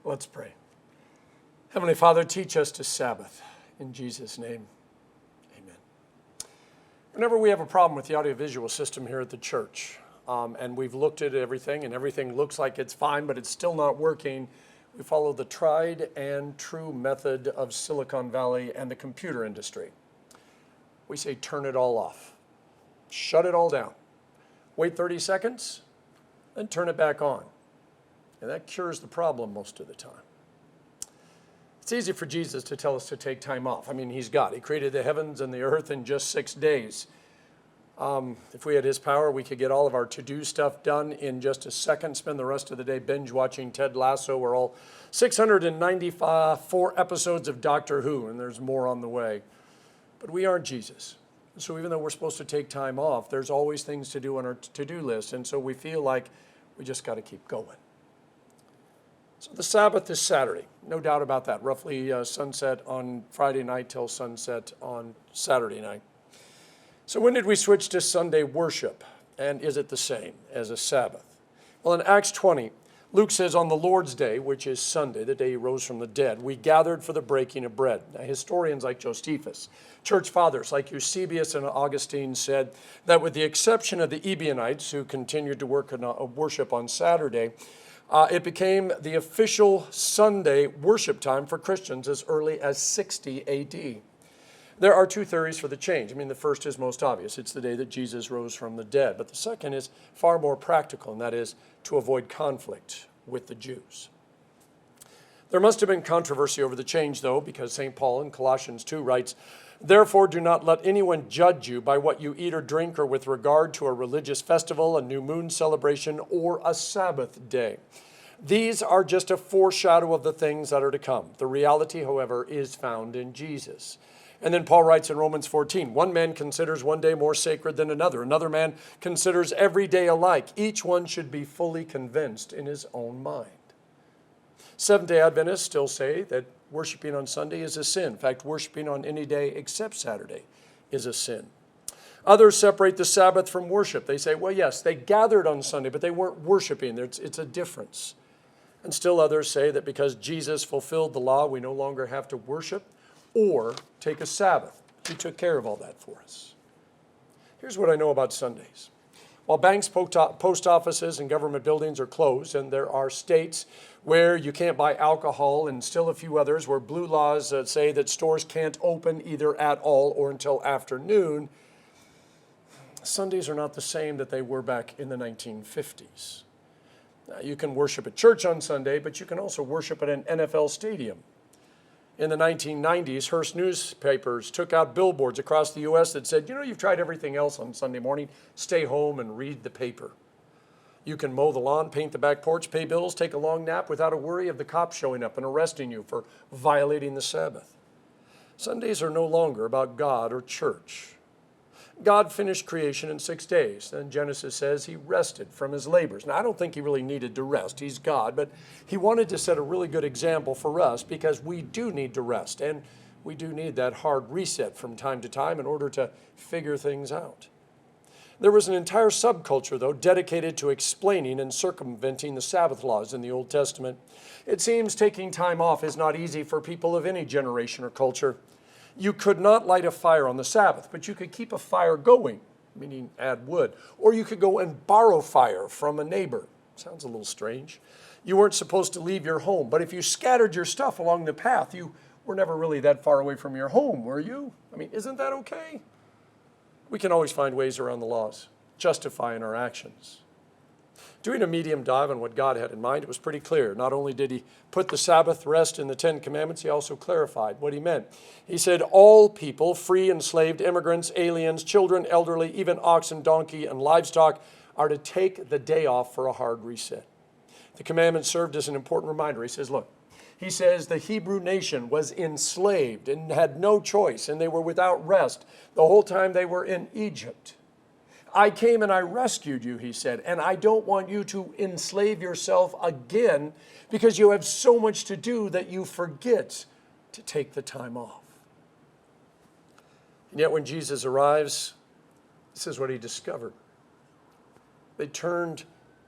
Let's pray. Heavenly Father, teach us to Sabbath. In Jesus' name, amen. Whenever we have a problem with the audiovisual system here at the church, and we've looked at everything, and everything looks like it's fine, but it's still not working, we follow the tried and true method of Silicon Valley and the computer industry. We say, turn it all off. Shut it all down. Wait 30 seconds, then turn it back on. And that cures the problem most of the time. It's easy for Jesus to tell us to take time off. I mean, he's God. He created the heavens and the earth in just 6 days. If we had his power, we could get all of our to-do stuff done in just a second, spend the rest of the day binge watching Ted Lasso or all 694 episodes of Doctor Who, and there's more on the way. But we aren't Jesus. So even though we're supposed to take time off, there's always things to do on our to-do list, and so we feel like we just got to keep going. So the Sabbath is Saturday, no doubt about that, roughly sunset on Friday night till sunset on Saturday night. So when did we switch to Sunday worship? And is it the same as a Sabbath? Well, in Acts 20, Luke says, on the Lord's Day, which is Sunday, the day he rose from the dead, we gathered for the breaking of bread. Now, historians like Josephus, church fathers like Eusebius and Augustine said that with the exception of the Ebionites, who continued to worship on Saturday, it became the official Sunday worship time for Christians as early as 60 A.D. There are two theories for the change. I mean, the first is most obvious. It's the day that Jesus rose from the dead. But the second is far more practical, and that is to avoid conflict with the Jews. There must have been controversy over the change, though, because St. Paul in Colossians 2 writes, therefore do not let anyone judge you by what you eat or drink or with regard to a religious festival, a new moon celebration, or a Sabbath day. These are just a foreshadow of the things that are to come. The reality, however, is found in Jesus. And then Paul writes in Romans 14, one man considers one day more sacred than another. Another man considers every day alike. Each one should be fully convinced in his own mind. Seventh-day Adventists still say that worshiping on Sunday is a sin. In fact, worshiping on any day except Saturday is a sin. Others separate the Sabbath from worship. They say, well, yes, they gathered on Sunday, but they weren't worshiping. It's a difference. And still others say that because Jesus fulfilled the law, we no longer have to worship or take a Sabbath. He took care of all that for us. Here's what I know about Sundays. While banks, post offices, and government buildings are closed, and there are states where you can't buy alcohol, and still a few others where blue laws say that stores can't open either at all or until afternoon, Sundays are not the same that they were back in the 1950s. Now, you can worship at church on Sunday, but you can also worship at an NFL stadium. In the 1990s, Hearst newspapers took out billboards across the U.S. that said, you know, you've tried everything else on Sunday morning. Stay home and read the paper. You can mow the lawn, paint the back porch, pay bills, take a long nap without a worry of the cops showing up and arresting you for violating the Sabbath. Sundays are no longer about God or church. God finished creation in 6 days. Then Genesis says he rested from his labors. Now, I don't think he really needed to rest. He's God, but he wanted to set a really good example for us because we do need to rest, and we do need that hard reset from time to time in order to figure things out. There was an entire subculture, though, dedicated to explaining and circumventing the Sabbath laws in the Old Testament. It seems taking time off is not easy for people of any generation or culture. You could not light a fire on the Sabbath, but you could keep a fire going, meaning add wood. Or you could go and borrow fire from a neighbor. Sounds a little strange. You weren't supposed to leave your home, but if you scattered your stuff along the path, you were never really that far away from your home, were you? I mean, isn't that okay? We can always find ways around the laws, justifying our actions. Doing a medium dive on what God had in mind, it was pretty clear. Not only did he put the Sabbath rest in the Ten Commandments, he also clarified what he meant. He said, all people, free, enslaved, immigrants, aliens, children, elderly, even ox and donkey and livestock, are to take the day off for a hard reset. The commandment served as an important reminder. He says, look, he says the Hebrew nation was enslaved and had no choice, and they were without rest the whole time they were in Egypt. I came and I rescued you, he said, and I don't want you to enslave yourself again because you have so much to do that you forget to take the time off. And yet when Jesus arrives, this is what he discovered. They turned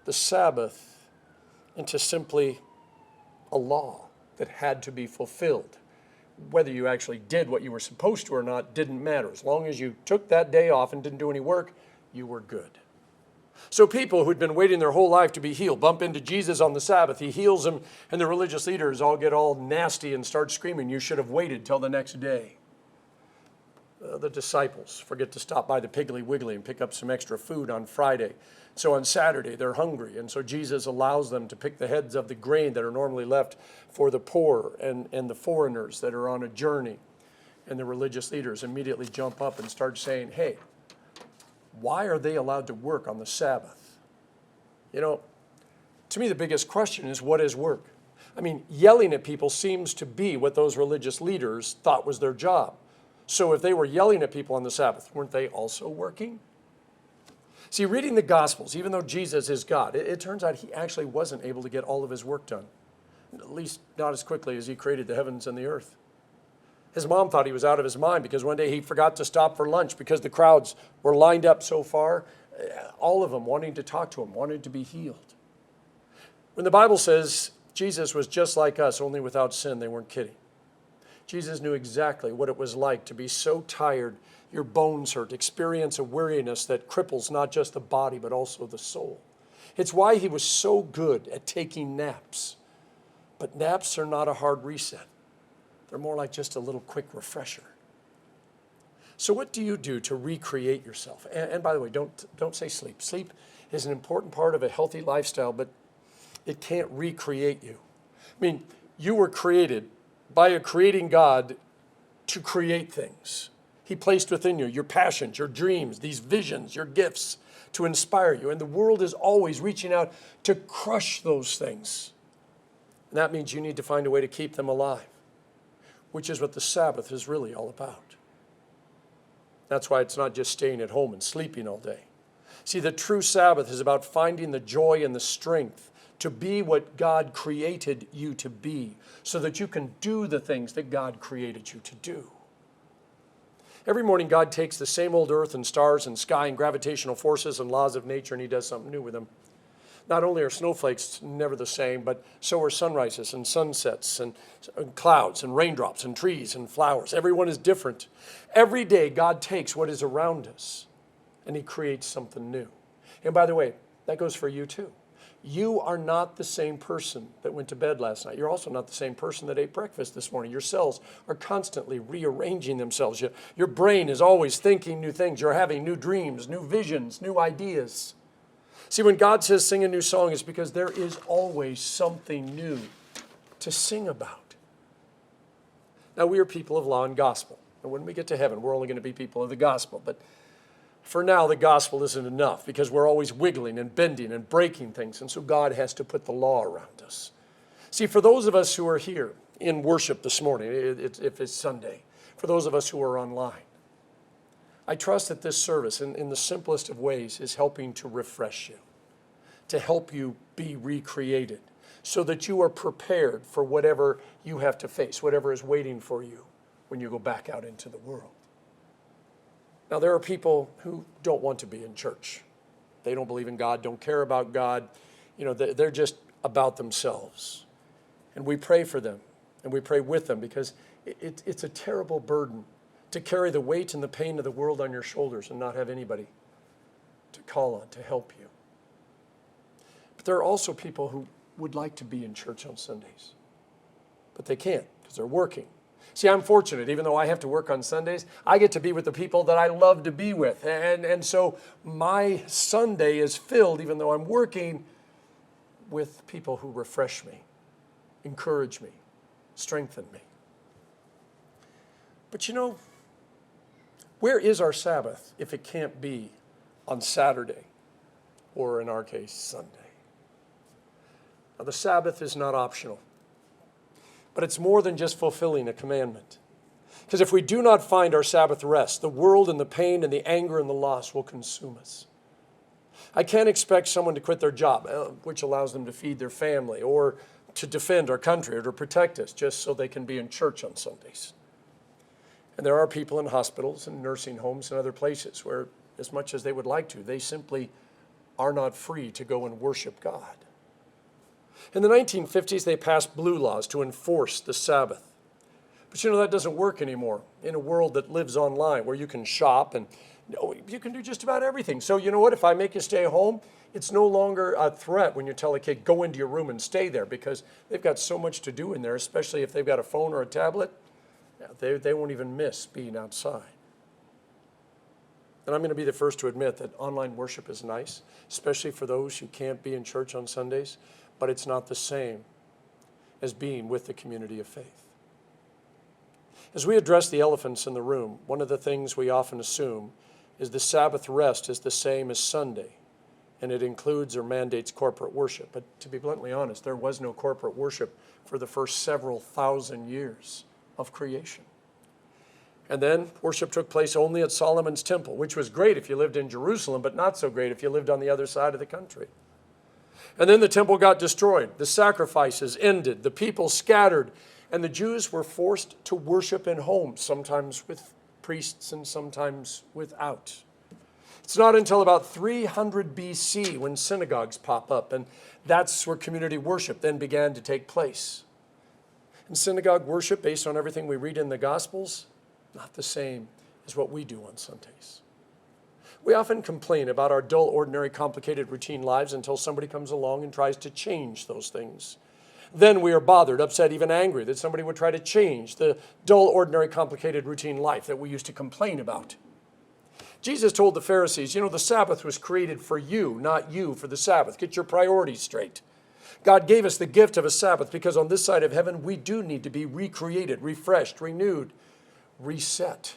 the Sabbath into simply a law that had to be fulfilled. Whether you actually did what you were supposed to or not didn't matter. As long as you took that day off and didn't do any work, you were good. So people who'd been waiting their whole life to be healed bump into Jesus on the Sabbath. He heals them, and the religious leaders all get all nasty and start screaming, "You should have waited till the next day." The disciples forget to stop by the Piggly Wiggly and pick up some extra food on Friday. So on Saturday, they're hungry, and so Jesus allows them to pick the heads of the grain that are normally left for the poor and the foreigners that are on a journey. And the religious leaders immediately jump up and start saying, "Hey, why are they allowed to work on the Sabbath?" You know, to me, the biggest question is, what is work? I mean, yelling at people seems to be what those religious leaders thought was their job. So if they were yelling at people on the Sabbath, weren't they also working? See, reading the Gospels, even though Jesus is God, it turns out he actually wasn't able to get all of his work done, at least not as quickly as he created the heavens and the earth. His mom thought he was out of his mind because one day he forgot to stop for lunch because the crowds were lined up so far, all of them wanting to talk to him, wanted to be healed. When the Bible says Jesus was just like us, only without sin, they weren't kidding. Jesus knew exactly what it was like to be so tired, your bones hurt, experience a weariness that cripples not just the body, but also the soul. It's why he was so good at taking naps. But naps are not a hard reset. They're more like just a little quick refresher. So what do you do to recreate yourself? And by the way, don't say sleep. Sleep is an important part of a healthy lifestyle, but it can't recreate you. I mean, you were created by a creating God to create things. He placed within you your passions, your dreams, these visions, your gifts to inspire you. And the world is always reaching out to crush those things. And that means you need to find a way to keep them alive, which is what the Sabbath is really all about. That's why it's not just staying at home and sleeping all day. See, the true Sabbath is about finding the joy and the strength to be what God created you to be, so that you can do the things that God created you to do. Every morning, God takes the same old earth and stars and sky and gravitational forces and laws of nature, and he does something new with them. Not only are snowflakes never the same, but so are sunrises and sunsets and clouds and raindrops and trees and flowers. Everyone is different. Every day, God takes what is around us and he creates something new. And by the way, that goes for you too. You are not the same person that went to bed last night. You're also not the same person that ate breakfast this morning. Your cells are constantly rearranging themselves. Your brain is always thinking new things. You're having new dreams, new visions, new ideas. See, when God says sing a new song, it's because there is always something new to sing about. Now, we are people of law and gospel. And when we get to heaven, we're only going to be people of the gospel. But for now, the gospel isn't enough because we're always wiggling and bending and breaking things. And so God has to put the law around us. See, for those of us who are here in worship this morning, if it's Sunday, for those of us who are online, I trust that this service, in the simplest of ways, is helping to refresh you, to help you be recreated, so that you are prepared for whatever you have to face, whatever is waiting for you when you go back out into the world. Now, there are people who don't want to be in church. They don't believe in God, don't care about God. You know, they're just about themselves. And we pray for them, and we pray with them, because it's a terrible burden to carry the weight and the pain of the world on your shoulders and not have anybody to call on to help you. But there are also people who would like to be in church on Sundays, but they can't because they're working. See, I'm fortunate. Even though I have to work on Sundays, I get to be with the people that I love to be with. And so my Sunday is filled, even though I'm working, with people who refresh me, encourage me, strengthen me. But you know, where is our Sabbath if it can't be on Saturday, or in our case, Sunday? Now, the Sabbath is not optional. But it's more than just fulfilling a commandment. Because if we do not find our Sabbath rest, the world and the pain and the anger and the loss will consume us. I can't expect someone to quit their job, which allows them to feed their family, or to defend our country, or to protect us, just so they can be in church on Sundays. And there are people in hospitals and nursing homes and other places where, as much as they would like to, they simply are not free to go and worship God. In the 1950s, they passed blue laws to enforce the Sabbath. But that doesn't work anymore in a world that lives online where you can shop and you can do just about everything. So you know what? If I make you stay home, it's no longer a threat when you tell a kid, go into your room and stay there, because they've got so much to do in there, especially if they've got a phone or a tablet. They won't even miss being outside. And I'm going to be the first to admit that online worship is nice, especially for those who can't be in church on Sundays, but it's not the same as being with the community of faith. As we address the elephants in the room, one of the things we often assume is the Sabbath rest is the same as Sunday, and it includes or mandates corporate worship. But to be bluntly honest, there was no corporate worship for the first several thousand years of creation. And then worship took place only at Solomon's temple, which was great if you lived in Jerusalem, but not so great if you lived on the other side of the country. And then the temple got destroyed. The sacrifices ended. The people scattered. And the Jews were forced to worship in homes, sometimes with priests and sometimes without. It's not until about 300 BC when synagogues pop up, and that's where community worship then began to take place. And synagogue worship, based on everything we read in the Gospels, not the same as what we do on Sundays. We often complain about our dull, ordinary, complicated, routine lives until somebody comes along and tries to change those things. Then we are bothered, upset, even angry that somebody would try to change the dull, ordinary, complicated, routine life that we used to complain about. Jesus told the Pharisees, the Sabbath was created for you, not you for the Sabbath. Get your priorities straight. God gave us the gift of a Sabbath because on this side of heaven, we do need to be recreated, refreshed, renewed, reset.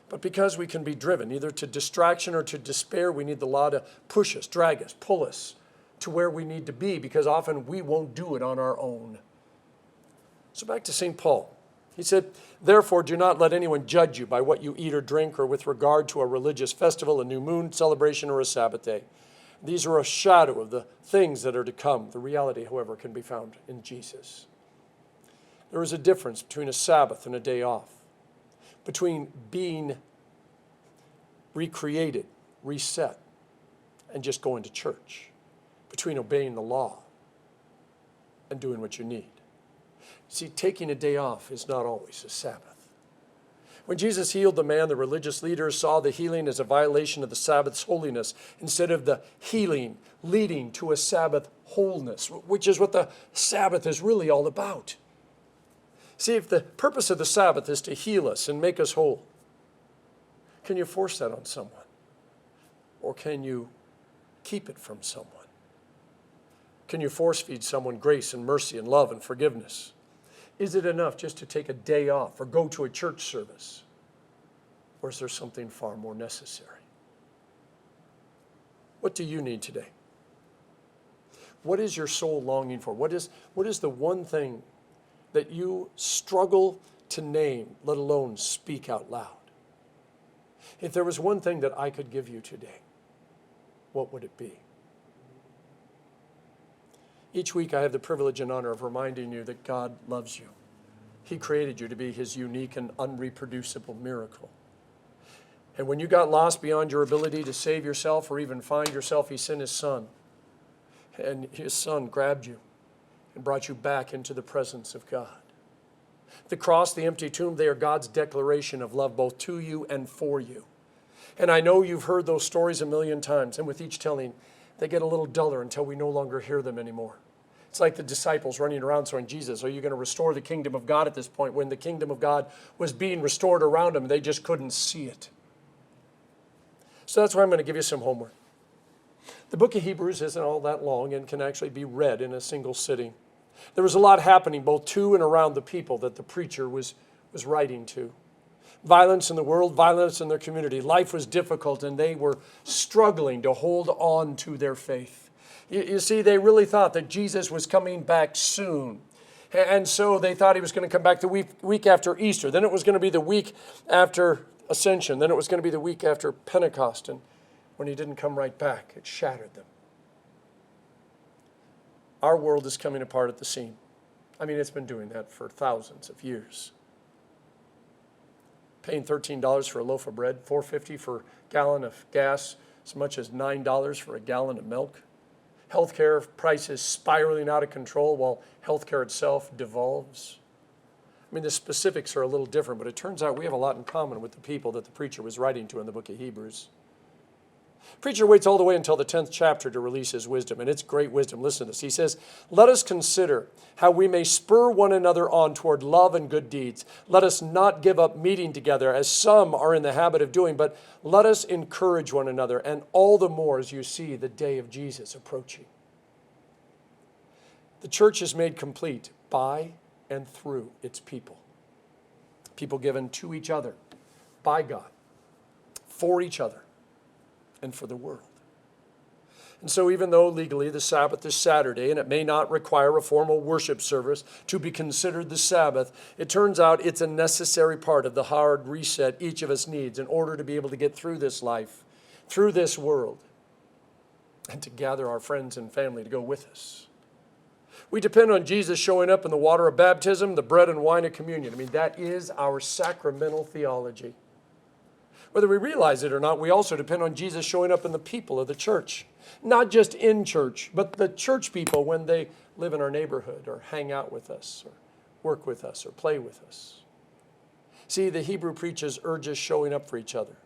But because we can be driven either to distraction or to despair, we need the law to push us, drag us, pull us to where we need to be, because often we won't do it on our own. So back to St. Paul. He said, therefore, do not let anyone judge you by what you eat or drink, or with regard to a religious festival, a new moon celebration, or a Sabbath day. These are a shadow of the things that are to come. The reality, however, can be found in Jesus. There is a difference between a Sabbath and a day off, between being recreated, reset, and just going to church, between obeying the law and doing what you need. See, taking a day off is not always a Sabbath. When Jesus healed the man, the religious leaders saw the healing as a violation of the Sabbath's holiness instead of the healing leading to a Sabbath wholeness, which is what the Sabbath is really all about. See, if the purpose of the Sabbath is to heal us and make us whole, can you force that on someone? Or can you keep it from someone? Can you force feed someone grace and mercy and love and forgiveness? Is it enough just to take a day off or go to a church service? Or is there something far more necessary? What do you need today? What is your soul longing for? What is the one thing that you struggle to name, let alone speak out loud? If there was one thing that I could give you today, what would it be? Each week I have the privilege and honor of reminding you that God loves you. He created you to be his unique and unreproducible miracle. And when you got lost beyond your ability to save yourself or even find yourself, he sent his son. And his son grabbed you and brought you back into the presence of God. The cross, the empty tomb, they are God's declaration of love both to you and for you. And I know you've heard those stories a million times, and with each telling, they get a little duller until we no longer hear them anymore. It's like the disciples running around saying, Jesus, are you going to restore the kingdom of God at this point, when the kingdom of God was being restored around them? They just couldn't see it. So that's why I'm going to give you some homework. The book of Hebrews isn't all that long and can actually be read in a single sitting. There was a lot happening both to and around the people that the preacher was writing to. Violence in the world, violence in their community. Life was difficult and they were struggling to hold on to their faith. You see, they really thought that Jesus was coming back soon. And so they thought he was going to come back the week after Easter. Then it was going to be the week after Ascension. Then it was going to be the week after Pentecost. And when he didn't come right back, it shattered them. Our world is coming apart at the seam. I mean, it's been doing that for thousands of years. Paying $13 for a loaf of bread, $4.50 for a gallon of gas, as much as $9 for a gallon of milk. healthcare prices spiraling out of control while healthcare itself devolves. I mean, the specifics are a little different, but it turns out we have a lot in common with the people that the preacher was writing to in the book of Hebrews. Preacher waits all the way until the 10th chapter to release his wisdom, and it's great wisdom. Listen to this. He says, "Let us consider how we may spur one another on toward love and good deeds. Let us not give up meeting together, as some are in the habit of doing, but let us encourage one another, and all the more as you see the day of Jesus approaching." The church is made complete by and through its people. People given to each other, by God, for each other, and for the world. And so even though legally the Sabbath is Saturday and it may not require a formal worship service to be considered the Sabbath, it turns out it's a necessary part of the hard reset each of us needs in order to be able to get through this life, through this world, and to gather our friends and family to go with us. We depend on Jesus showing up in the water of baptism, the bread and wine of communion. I mean, that is our sacramental theology. Whether we realize it or not, we also depend on Jesus showing up in the people of the church. Not just in church, but the church people when they live in our neighborhood or hang out with us or work with us or play with us. See, the Hebrew preaches urges showing up for each other.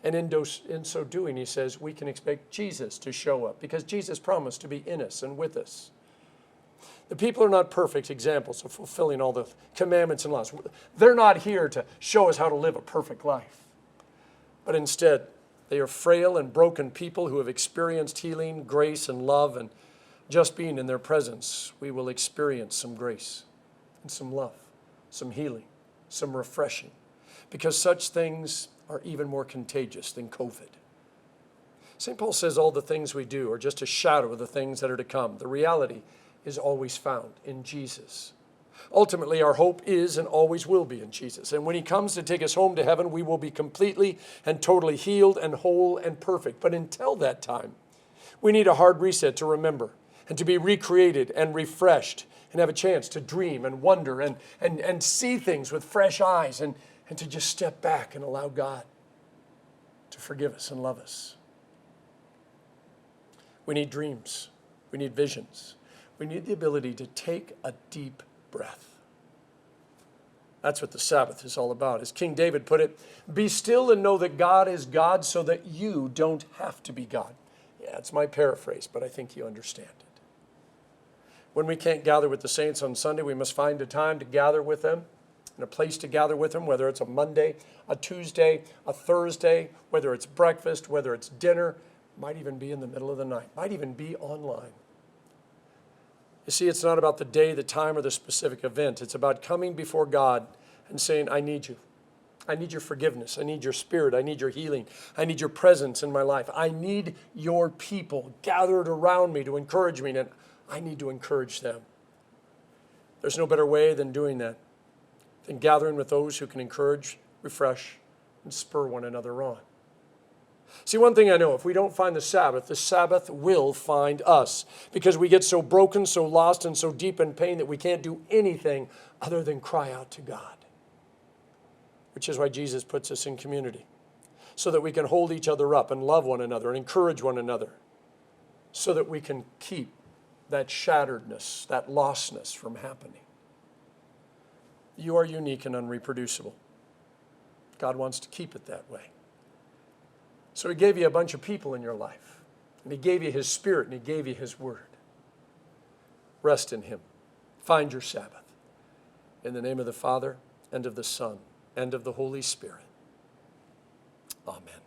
And in so doing, he says, we can expect Jesus to show up because Jesus promised to be in us and with us. The people are not perfect examples of fulfilling all the commandments and laws. They're not here to show us how to live a perfect life. But instead, they are frail and broken people who have experienced healing, grace, and love, and just being in their presence, we will experience some grace and some love, some healing, some refreshing, because such things are even more contagious than COVID. St. Paul says all the things we do are just a shadow of the things that are to come. The reality is always found in Jesus. Ultimately, our hope is and always will be in Jesus. And when he comes to take us home to heaven, we will be completely and totally healed and whole and perfect. But until that time, we need a hard reset to remember and to be recreated and refreshed and have a chance to dream and wonder and see things with fresh eyes and to just step back and allow God to forgive us and love us. We need dreams. We need visions. We need the ability to take a deep breath. That's what the Sabbath is all about. As King David put it, be still and know that God is God so that you don't have to be God. Yeah, it's my paraphrase, but I think you understand it. When we can't gather with the saints on Sunday, we must find a time to gather with them and a place to gather with them, whether it's a Monday, a Tuesday, a Thursday, whether it's breakfast, whether it's dinner, might even be in the middle of the night, might even be online. You see, it's not about the day, the time, or the specific event. It's about coming before God and saying, I need you. I need your forgiveness. I need your spirit. I need your healing. I need your presence in my life. I need your people gathered around me to encourage me, and I need to encourage them. There's no better way than doing that, than gathering with those who can encourage, refresh, and spur one another on. See, one thing I know, if we don't find the Sabbath will find us because we get so broken, so lost, and so deep in pain that we can't do anything other than cry out to God, which is why Jesus puts us in community, so that we can hold each other up and love one another and encourage one another, so that we can keep that shatteredness, that lostness from happening. You are unique and unreproducible. God wants to keep it that way. So he gave you a bunch of people in your life, and he gave you his Spirit, and he gave you his Word. Rest in him. Find your Sabbath. In the name of the Father, and of the Son, and of the Holy Spirit. Amen.